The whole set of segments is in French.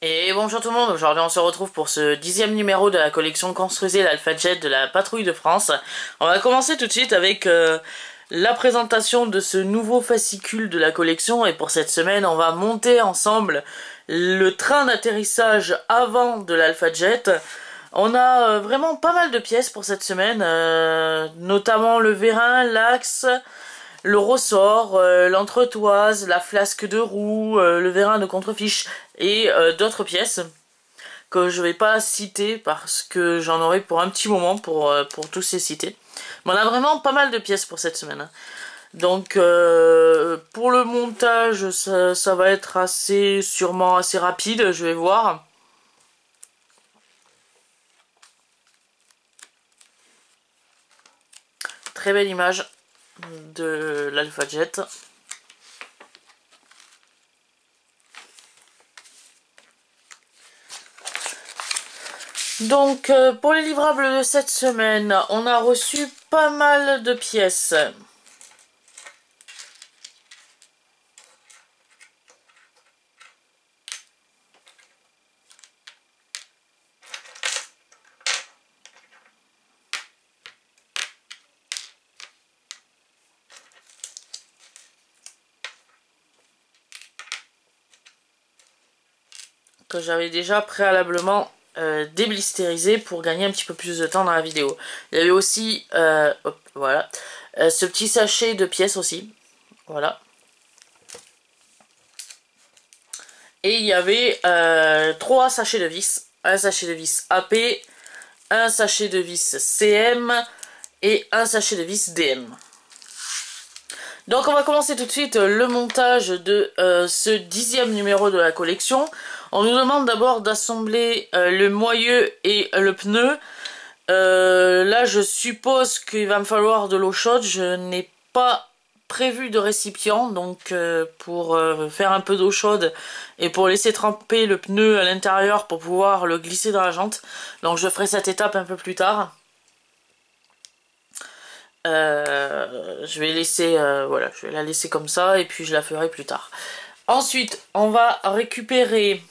Et bonjour tout le monde, aujourd'hui on se retrouve pour ce 10e numéro de la collection Construisez l'Alpha Jet de la Patrouille de France. On va commencer tout de suite avec la présentation de ce nouveau fascicule de la collection, et pour cette semaine on va monter ensemble le train d'atterrissage avant de l'Alpha Jet. On a vraiment pas mal de pièces pour cette semaine, notamment le vérin, l'axe, le ressort, l'entretoise, la flasque de roue, le vérin de contrefiche et d'autres pièces que je vais pas citer parce que j'en aurai pour un petit moment pour tous ces citer. Mais on a vraiment pas mal de pièces pour cette semaine, hein. Donc pour le montage, ça va être sûrement assez rapide, je vais voir. Très belle image de l'Alpha Jet. Donc pour les livrables de cette semaine, on a reçu pas mal de pièces. Que j'avais déjà préalablement déblisterisé pour gagner un petit peu plus de temps dans la vidéo. Il y avait aussi hop, voilà, ce petit sachet de pièces aussi, voilà. Et il y avait 3 sachets de vis, un sachet de vis AP, un sachet de vis CM et un sachet de vis DM. Donc on va commencer tout de suite le montage de ce 10e numéro de la collection. On nous demande d'abord d'assembler le moyeu et le pneu. Là je suppose qu'il va me falloir de l'eau chaude. Je n'ai pas prévu de récipient, donc pour faire un peu d'eau chaude et pour laisser tremper le pneu à l'intérieur pour pouvoir le glisser dans la jante. Donc je ferai cette étape un peu plus tard. Je vais laisser, voilà, je vais la laisser comme ça et puis je la ferai plus tard. Ensuite, on va récupérer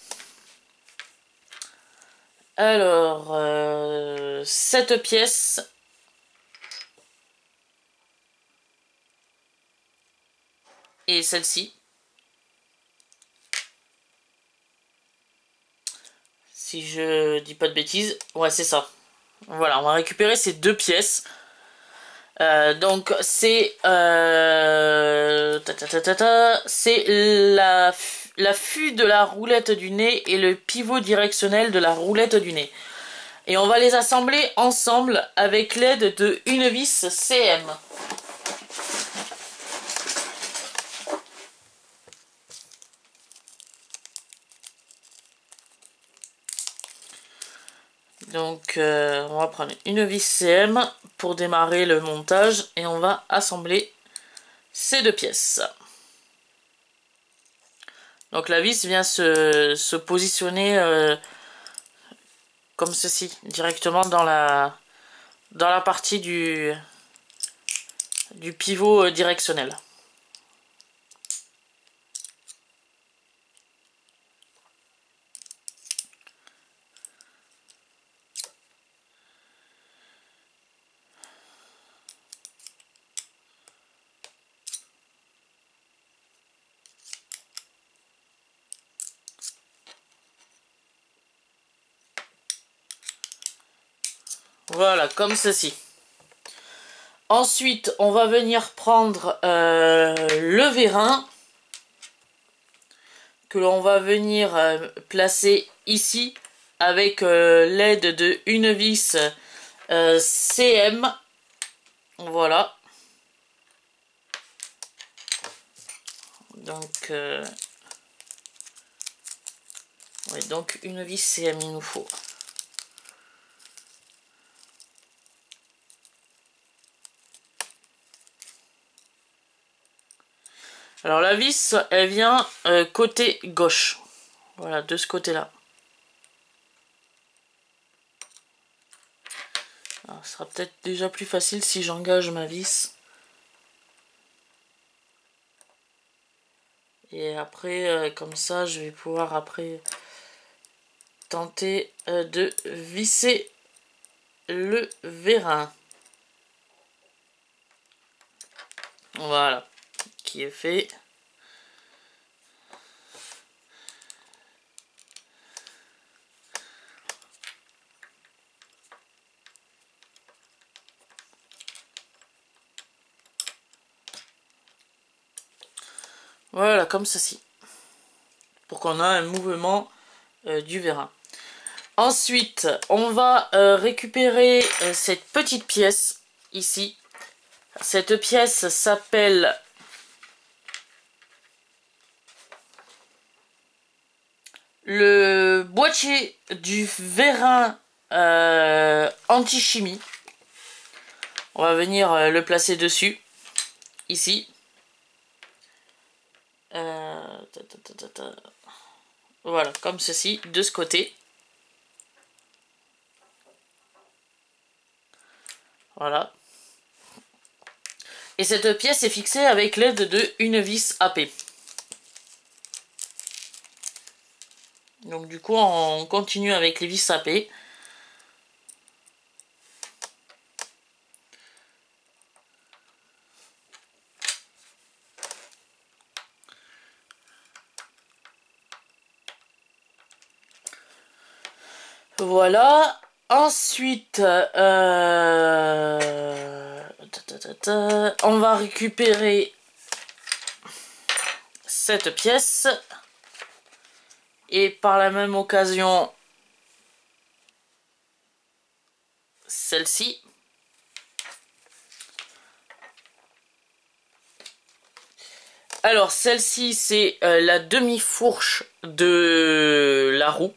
alors cette pièce et celle-ci. Si je dis pas de bêtises, ouais, c'est ça. Voilà, on va récupérer ces deux pièces. Donc c'est c'est l'affût de la roulette du nez et le pivot directionnel de la roulette du nez. Et on va les assembler ensemble avec l'aide de une vis CM. Donc on va prendre une vis CM pour démarrer le montage et on va assembler ces deux pièces. Donc la vis vient se positionner comme ceci, directement dans la partie du pivot directionnel. Voilà, comme ceci. Ensuite, on va venir prendre le vérin que l'on va venir placer ici avec l'aide de une vis CM. Voilà. Donc, ouais, donc une vis CM il nous faut. Alors la vis, elle vient côté gauche. Voilà, de ce côté-là. Ce sera peut-être déjà plus facile si j'engage ma vis. Et après, comme ça, je vais pouvoir après tenter de visser le vérin. Voilà, qui est fait. Voilà, comme ceci. Pour qu'on ait un mouvement du vérin. Ensuite, on va récupérer cette petite pièce ici. Cette pièce s'appelle le boîtier du vérin anti-chimie. On va venir le placer dessus, ici. Voilà, comme ceci, de ce côté. Voilà. Et cette pièce est fixée avec l'aide d'une vis AP. Donc du coup, on continue avec les vis AP. Voilà. Ensuite, on va récupérer cette pièce. Et par la même occasion, celle-ci. Alors, celle-ci, c'est la demi-fourche de la roue.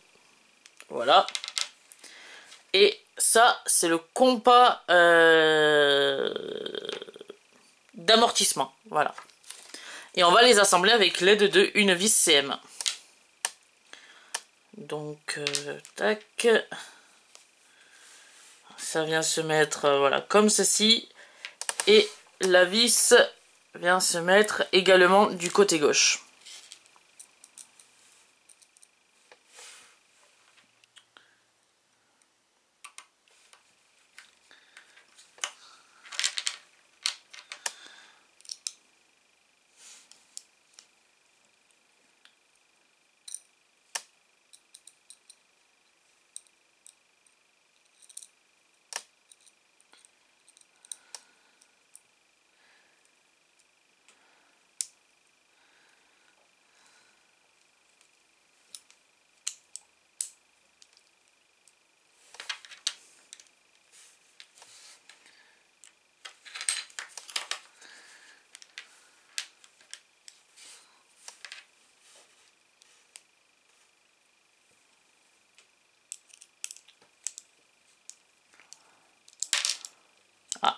Voilà. Et ça, c'est le compas d'amortissement. Voilà. Et on va les assembler avec l'aide d'une vis CM. Donc, tac. Ça vient se mettre, voilà, comme ceci. Et la vis vient se mettre également du côté gauche. Ah.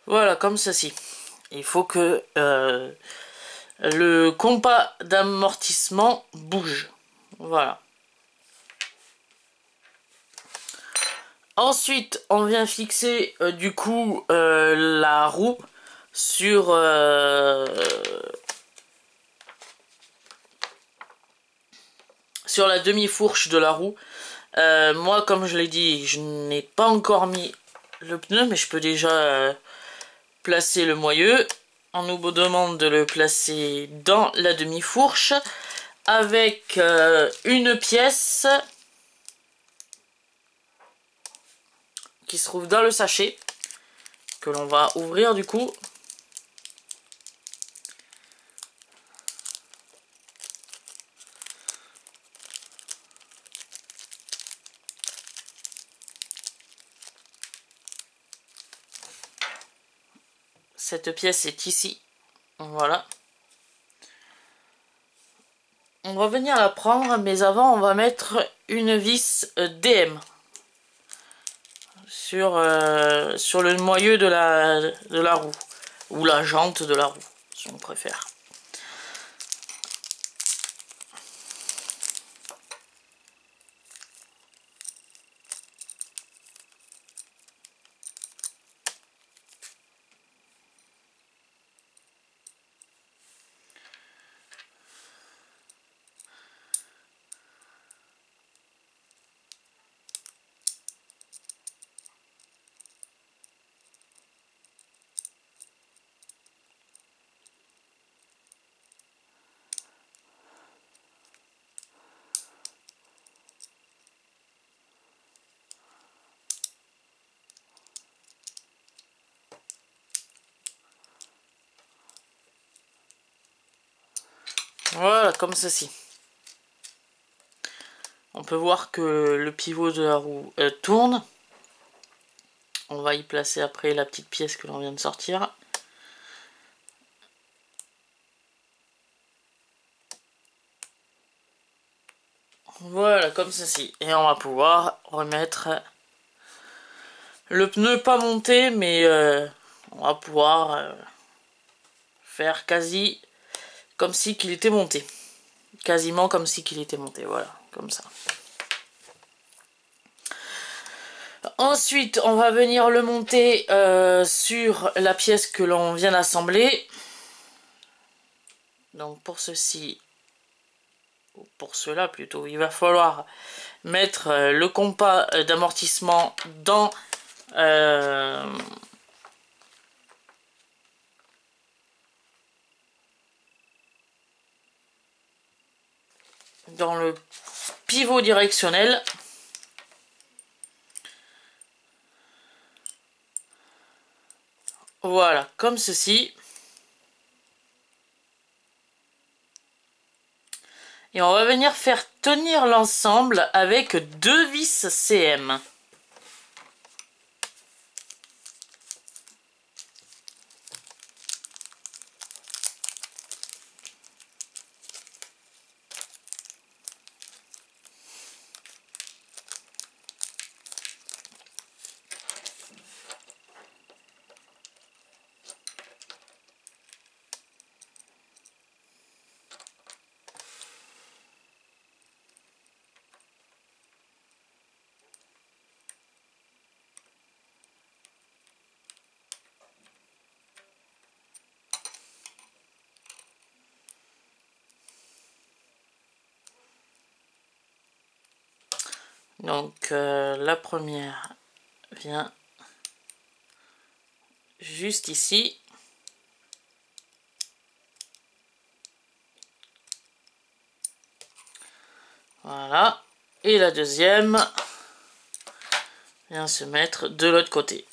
Voilà, comme ceci. Il faut que le compas d'amortissement bouge. Voilà. Ensuite, on vient fixer du coup la roue sur la demi-fourche de la roue. Moi, comme je l'ai dit, je n'ai pas encore mis le pneu, mais je peux déjà placer le moyeu. On nous demande de le placer dans la demi-fourche avec une pièce qui se trouve dans le sachet que l'on va ouvrir du coup. Cette pièce est ici. Voilà. On va venir la prendre, mais avant on va mettre une vis DM sur le noyau de la roue, ou la jante de la roue, si on préfère. Voilà, comme ceci. On peut voir que le pivot de la roue tourne. On va y placer après la petite pièce que l'on vient de sortir. Voilà, comme ceci. Et on va pouvoir remettre le pneu pas monté, mais on va pouvoir faire quasi comme si qu'il était monté. Quasiment comme si qu'il était monté, voilà, comme ça. Ensuite, on va venir le monter sur la pièce que l'on vient d'assembler. Donc pour ceci, ou pour cela plutôt, il va falloir mettre le compas d'amortissement dans le pivot directionnel. Voilà, comme ceci. Et on va venir faire tenir l'ensemble avec 2 vis CM. Donc la première vient juste ici. Voilà. Et la deuxième vient se mettre de l'autre côté.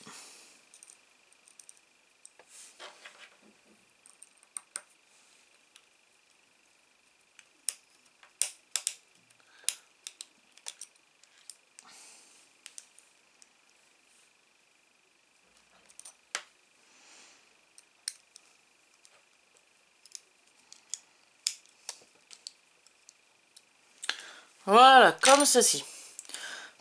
Voilà, comme ceci.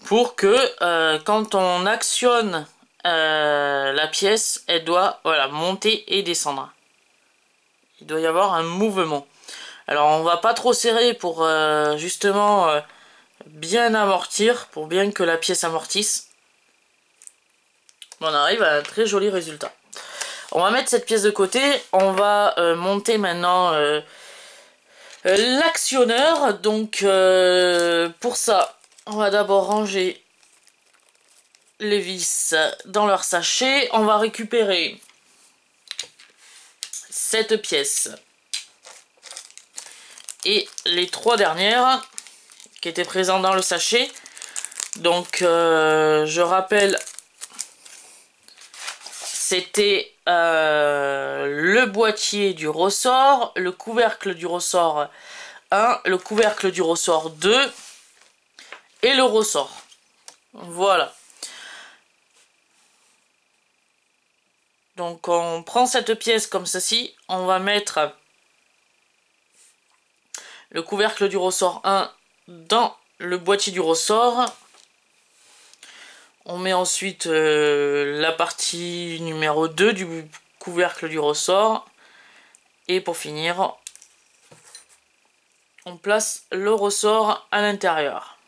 Pour que quand on actionne la pièce, elle doit monter et descendre. Il doit y avoir un mouvement. Alors on va pas trop serrer pour justement bien amortir, pour bien que la pièce amortisse. On arrive à un très joli résultat. On va mettre cette pièce de côté. On va monter maintenant l'actionneur. Donc pour ça, on va d'abord ranger les vis dans leur sachet. On va récupérer cette pièce et les 3 dernières qui étaient présentes dans le sachet. Donc je rappelle, c'était le boîtier du ressort, le couvercle du ressort 1, le couvercle du ressort 2 et le ressort. Voilà. Donc on prend cette pièce comme ceci, on va mettre le couvercle du ressort 1 dans le boîtier du ressort. On met ensuite la partie numéro 2 du couvercle du ressort. Et pour finir, on place le ressort à l'intérieur.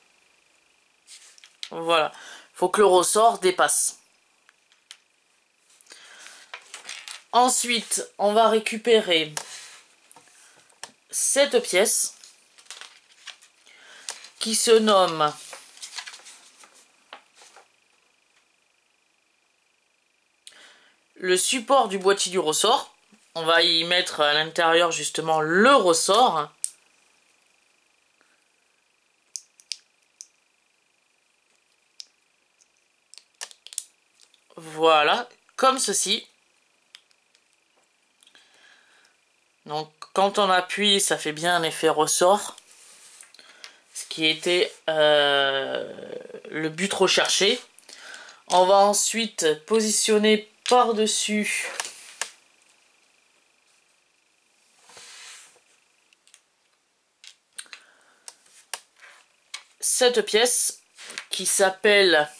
Voilà, il faut que le ressort dépasse. Ensuite, on va récupérer cette pièce qui se nomme le support du boîtier du ressort. On va y mettre à l'intérieur justement le ressort. Voilà, comme ceci. Donc quand on appuie, ça fait bien un effet ressort. Ce qui était le but recherché. On va ensuite positionner par-dessus cette pièce qui s'appelle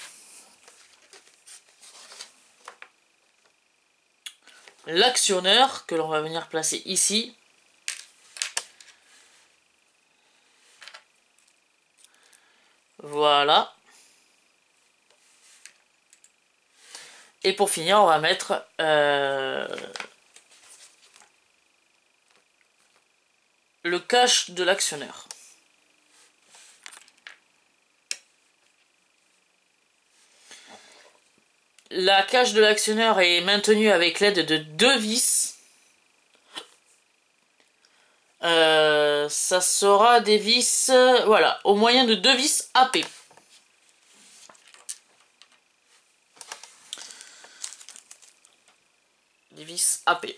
l'actionneur, que l'on va venir placer ici. Voilà. Et pour finir, on va mettre le cache de l'actionneur. La cache de l'actionneur est maintenue avec l'aide de 2 vis. Ça sera des vis, voilà, au moyen de 2 vis AP. Des vis AP.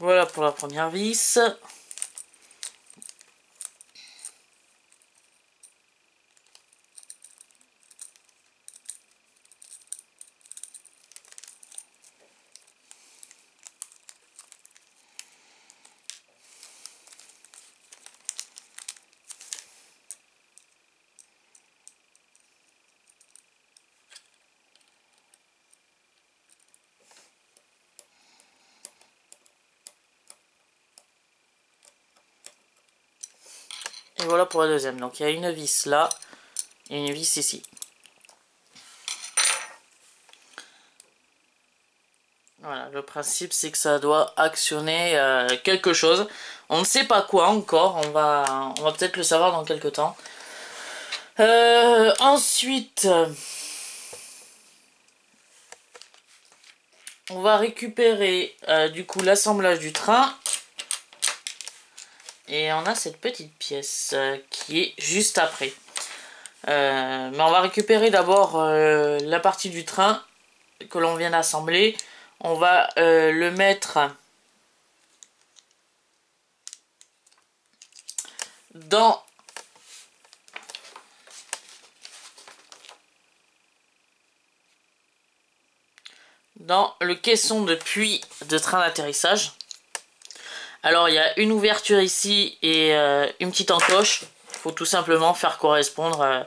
Voilà pour la première vis. Et voilà pour la deuxième. Donc il y a une vis là et une vis ici. Voilà, le principe c'est que ça doit actionner quelque chose. On ne sait pas quoi encore, on va peut-être le savoir dans quelques temps. Ensuite, on va récupérer du coup l'assemblage du train. Et on a cette petite pièce qui est juste après. Mais on va récupérer d'abord la partie du train que l'on vient d'assembler. On va le mettre dans le caisson de puits de train d'atterrissage. Alors il y a une ouverture ici et une petite encoche. Il faut tout simplement faire correspondre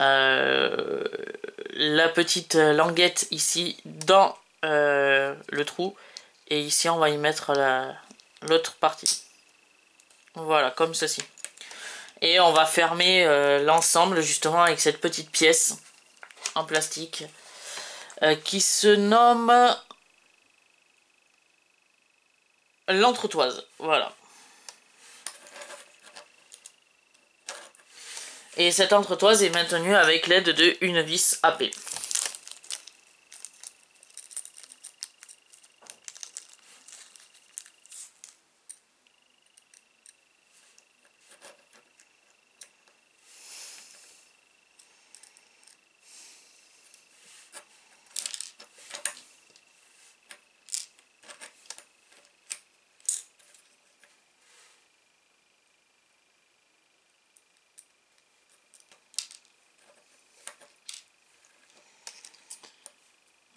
la petite languette ici dans le trou. Et ici on va y mettre l'autre partie. Voilà, comme ceci. Et on va fermer l'ensemble justement avec cette petite pièce en plastique qui se nomme l'entretoise, voilà. Et cette entretoise est maintenue avec l'aide de une vis AP.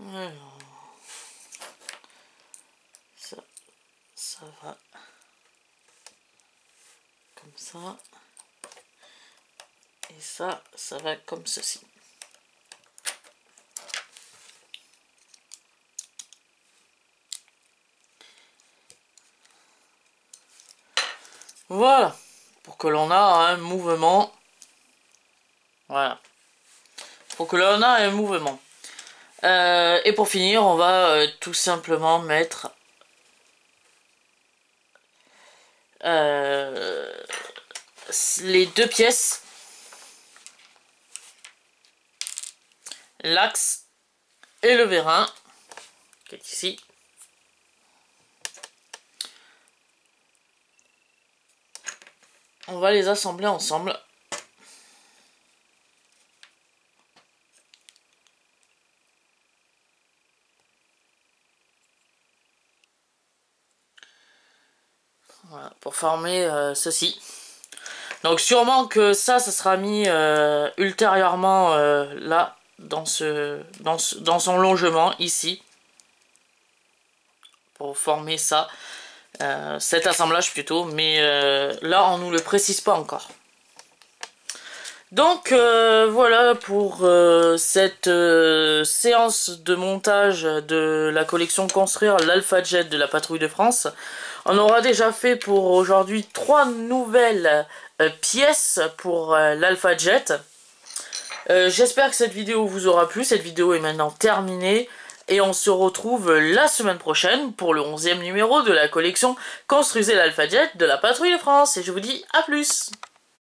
Alors, ça va comme ça, et ça va comme ceci. Voilà, pour que l'on a un mouvement. Voilà, pour que l'on a un mouvement. Et pour finir, on va tout simplement mettre les deux pièces, l'axe et le vérin, qui est ici. On va les assembler ensemble. Voilà, pour former ceci. Donc sûrement que ça sera mis ultérieurement là, dans son longement, ici. Pour former ça. Cet assemblage plutôt, mais là on nous le précise pas encore. Donc voilà pour cette séance de montage de la collection Construire l'Alpha Jet de la Patrouille de France. On aura déjà fait pour aujourd'hui 3 nouvelles pièces pour l'Alpha Jet. J'espère que cette vidéo vous aura plu. Cette vidéo est maintenant terminée. Et on se retrouve la semaine prochaine pour le 11e numéro de la collection Construisez l'Alpha Jet de la Patrouille de France. Et je vous dis à plus!